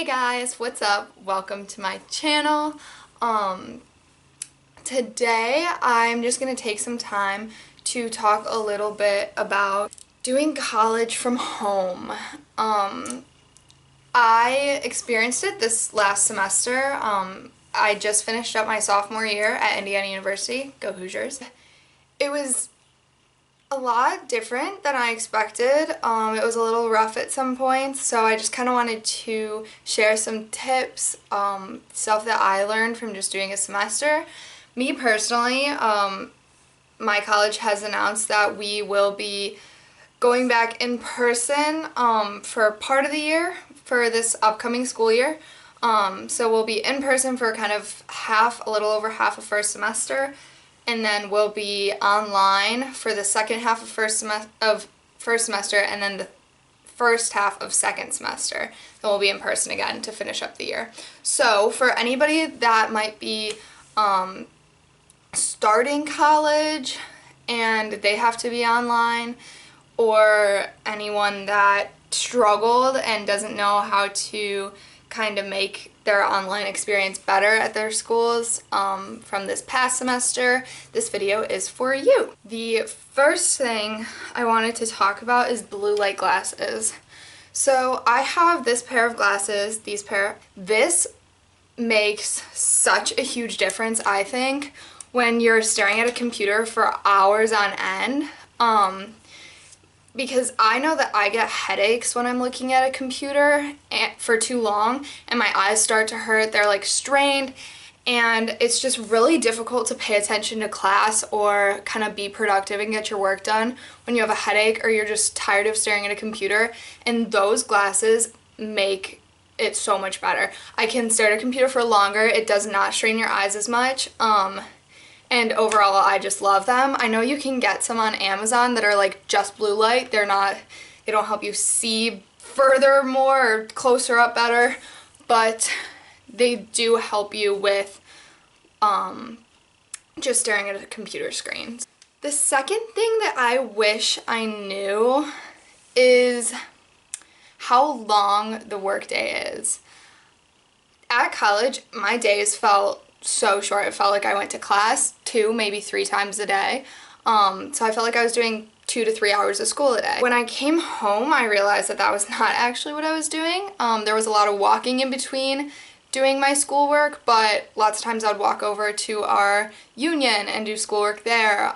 Hey guys, what's up? Welcome to my channel. Today I'm just going to take some time to talk a little bit about doing college from home. I experienced it this last semester. I just finished up my sophomore year at Indiana University. Go Hoosiers. It was a lot different than I expected. It was a little rough at some points, so I just kind of wanted to share some tips, stuff that I learned from just doing a semester. Me personally, my college has announced that we will be going back in person for part of the year for this upcoming school year. So we'll be in person for kind of a little over half of first semester, and then we'll be online for the second half of first semester, and then the first half of second semester. Then we'll be in person again to finish up the year. So for anybody that might be starting college and they have to be online, or anyone that struggled and doesn't know how to kind of make their online experience better at their schools from this past semester, this video is for you. The first thing I wanted to talk about is blue light glasses. So I have this pair of glasses, This makes such a huge difference, I think, when you're staring at a computer for hours on end. Because I know that I get headaches when I'm looking at a computer for too long, and my eyes start to hurt. They're like strained, and it's just really difficult to pay attention to class or kind of be productive and get your work done when you have a headache or you're just tired of staring at a computer. And those glasses make it so much better. I can stare at a computer for longer. It does not strain your eyes as much. And overall, I just love them. I know you can get some on Amazon that are like just blue light. They don't help you see further more or closer up better, but they do help you with just staring at a computer screen. The second thing that I wish I knew is how long the workday is. At college, my days felt so short. It felt like I went to class 2, maybe 3 times a day. So I felt like I was doing 2 to 3 hours of school a day. When I came home, I realized that that was not actually what I was doing. There was a lot of walking in between doing my schoolwork, but lots of times I'd walk over to our union and do schoolwork there.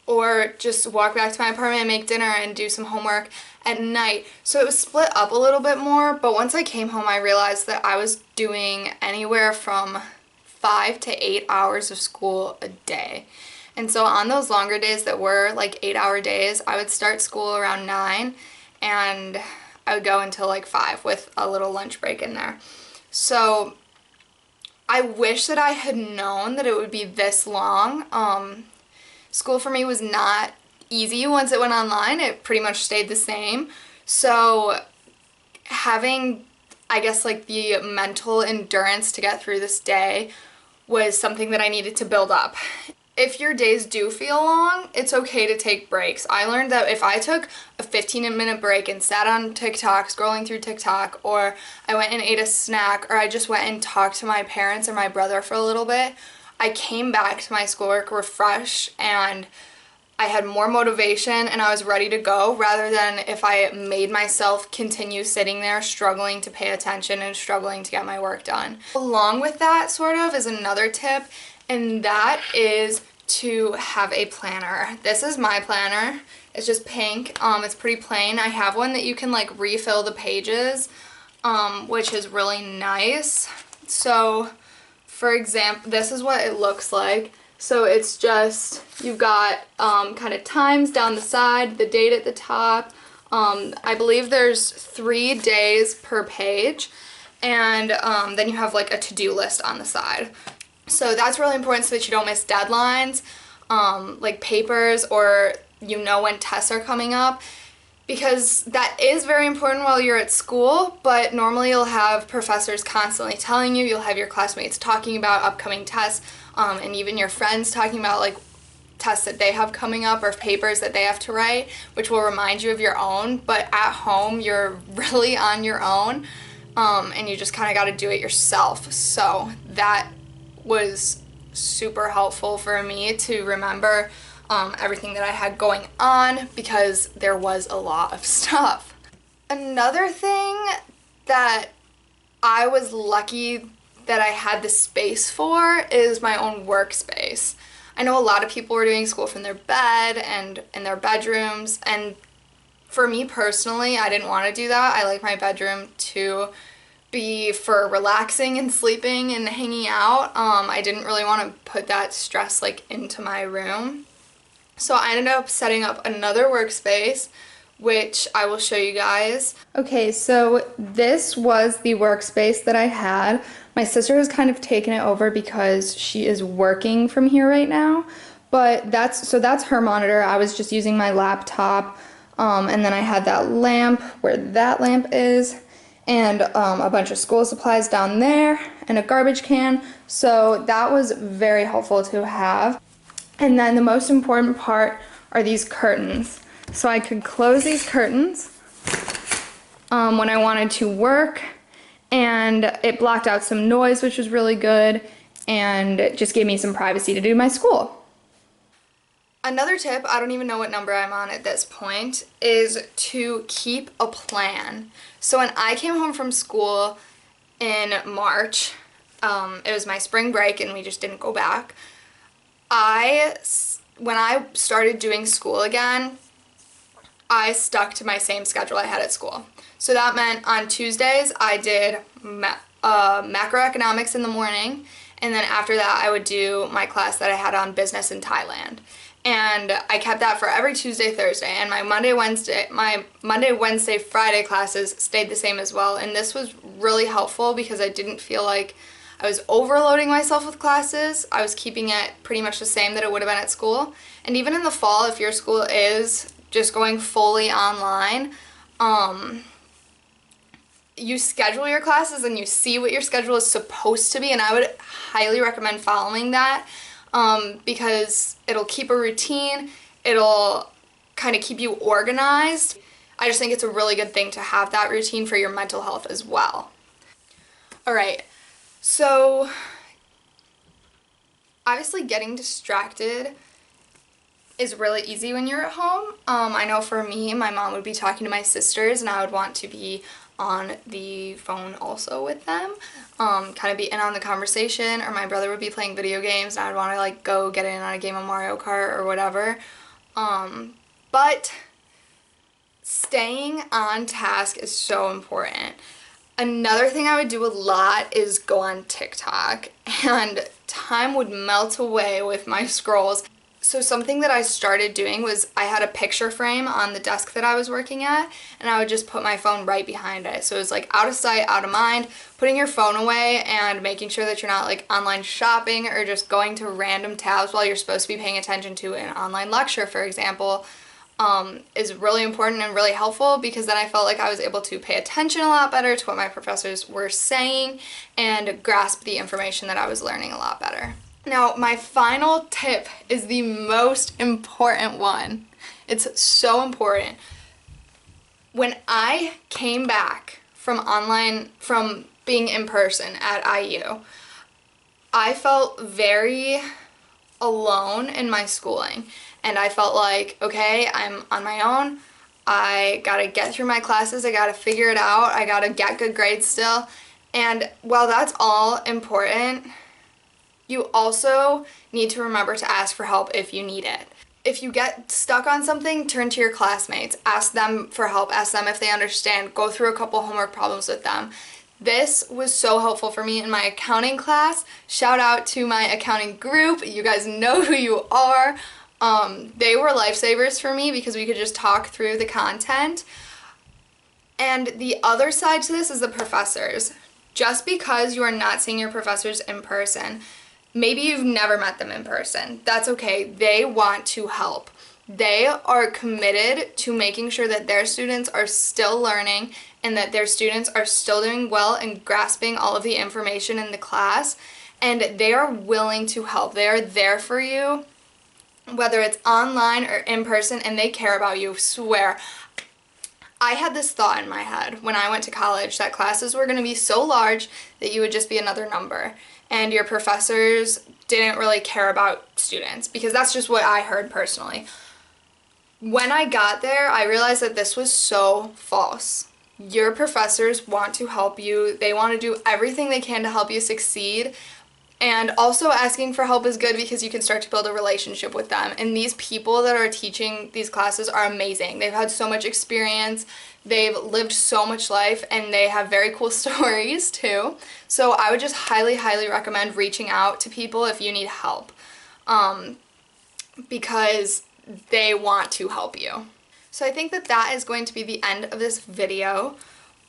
Or just walk back to my apartment and make dinner and do some homework at night. So it was split up a little bit more, but once I came home I realized that I was doing anywhere from 5 to 8 hours of school a day. And so on those longer days that were like 8-hour days, I would start school around 9 and I would go until like 5 with a little lunch break in there. So I wish that I had known that it would be this long. School for me was not easy once it went online. It pretty much stayed the same. So having, I guess, like the mental endurance to get through this day was something that I needed to build up. If your days do feel long, it's okay to take breaks. I learned that if I took a 15-minute break and sat on TikTok, scrolling through TikTok, or I went and ate a snack, or I just went and talked to my parents or my brother for a little bit, I came back to my schoolwork refreshed and I had more motivation and I was ready to go, rather than if I made myself continue sitting there struggling to pay attention and struggling to get my work done. Along with that sort of is another tip, and that is to have a planner. This is my planner. It's just pink. It's pretty plain. I have one that you can like refill the pages, which is really nice. So for example, this is what it looks like. So it's just, you've got kind of times down the side, the date at the top. I believe there's 3 days per page, and then you have like a to-do list on the side. So that's really important so that you don't miss deadlines, like papers, or you know when tests are coming up. Because that is very important while you're at school, but normally you'll have professors constantly telling you, you'll have your classmates talking about upcoming tests, and even your friends talking about like tests that they have coming up or papers that they have to write, which will remind you of your own. But at home, you're really on your own. and you just kind of got to do it yourself. So that was super helpful for me to remember everything that I had going on, because there was a lot of stuff. Another thing that I was lucky that I had the space for is my own workspace. I know a lot of people were doing school from their bed and in their bedrooms, and for me personally, I didn't want to do that. I like my bedroom to be for relaxing and sleeping and hanging out. I didn't really want to put that stress like into my room. So I ended up setting up another workspace, which I will show you guys. Okay, so this was the workspace that I had. My sister has kind of taken it over because she is working from here right now, but that's her monitor. I was just using my laptop, and then I had that lamp where that lamp is, and a bunch of school supplies down there, and a garbage can. So that was very helpful to have. And then the most important part are these curtains. So I could close these curtains when I wanted to work, and it blocked out some noise, which was really good, and it just gave me some privacy to do my school. Another tip, I don't even know what number I'm on at this point, is to keep a plan. So when I came home from school in March, it was my spring break and we just didn't go back. When I started doing school again, I stuck to my same schedule I had at school. So that meant on Tuesdays I did macroeconomics in the morning, and then after that I would do my class that I had on business in Thailand. And I kept that for every Tuesday, Thursday, and my Monday, Wednesday, Friday classes stayed the same as well. And this was really helpful because I didn't feel like I was overloading myself with classes. I was keeping it pretty much the same that it would have been at school. And even in the fall, if your school is just going fully online, you schedule your classes and you see what your schedule is supposed to be, and I would highly recommend following that, because it'll keep a routine, it'll kind of keep you organized. I just think it's a really good thing to have that routine for your mental health as well. Alright, so obviously getting distracted is really easy when you're at home. I know for me, my mom would be talking to my sisters and I would want to be on the phone also with them, kind of be in on the conversation, or my brother would be playing video games and I'd want to like go get in on a game of Mario Kart or whatever. But staying on task is so important. Another thing I would do a lot is go on TikTok, and time would melt away with my scrolls. So something that I started doing was I had a picture frame on the desk that I was working at, and I would just put my phone right behind it. So it was like out of sight, out of mind, putting your phone away and making sure that you're not like online shopping or just going to random tabs while you're supposed to be paying attention to an online lecture, for example, is really important and really helpful, because then I felt like I was able to pay attention a lot better to what my professors were saying and grasp the information that I was learning a lot better. Now, my final tip is the most important one. It's so important. When I came back from being in person at IU, I felt very alone in my schooling. And I felt like, okay, I'm on my own. I gotta get through my classes. I gotta figure it out. I gotta get good grades still. And while that's all important, you also need to remember to ask for help if you need it. If you get stuck on something, turn to your classmates. Ask them for help. Ask them if they understand. Go through a couple homework problems with them. This was so helpful for me in my accounting class. Shout out to my accounting group. You guys know who you are. They were lifesavers for me because we could just talk through the content. And the other side to this is the professors. Just because you are not seeing your professors in person, maybe you've never met them in person, that's okay. They want to help. They are committed to making sure that their students are still learning and that their students are still doing well and grasping all of the information in the class, and they are willing to help. They are there for you, whether it's online or in person, and they care about you. Swear. I had this thought in my head when I went to college that classes were going to be so large that you would just be another number, and your professors didn't really care about students, because that's just what I heard personally. When I got there, I realized that this was so false. Your professors want to help you. They want to do everything they can to help you succeed. And also asking for help is good because you can start to build a relationship with them. And these people that are teaching these classes are amazing. They've had so much experience, they've lived so much life, and they have very cool stories too. So I would just highly, highly recommend reaching out to people if you need help, because they want to help you. So I think that that is going to be the end of this video,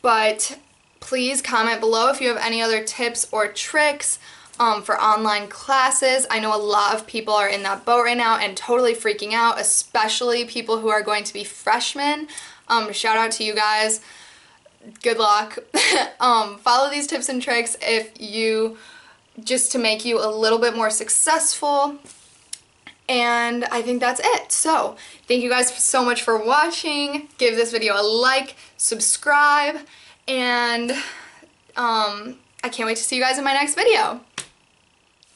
but please comment below if you have any other tips or tricks for online classes. I know a lot of people are in that boat right now and totally freaking out, especially people who are going to be freshmen. Shout out to you guys. Good luck. Follow these tips and tricks just to make you a little bit more successful. And I think that's it. So thank you guys so much for watching. Give this video a like, subscribe, and I can't wait to see you guys in my next video.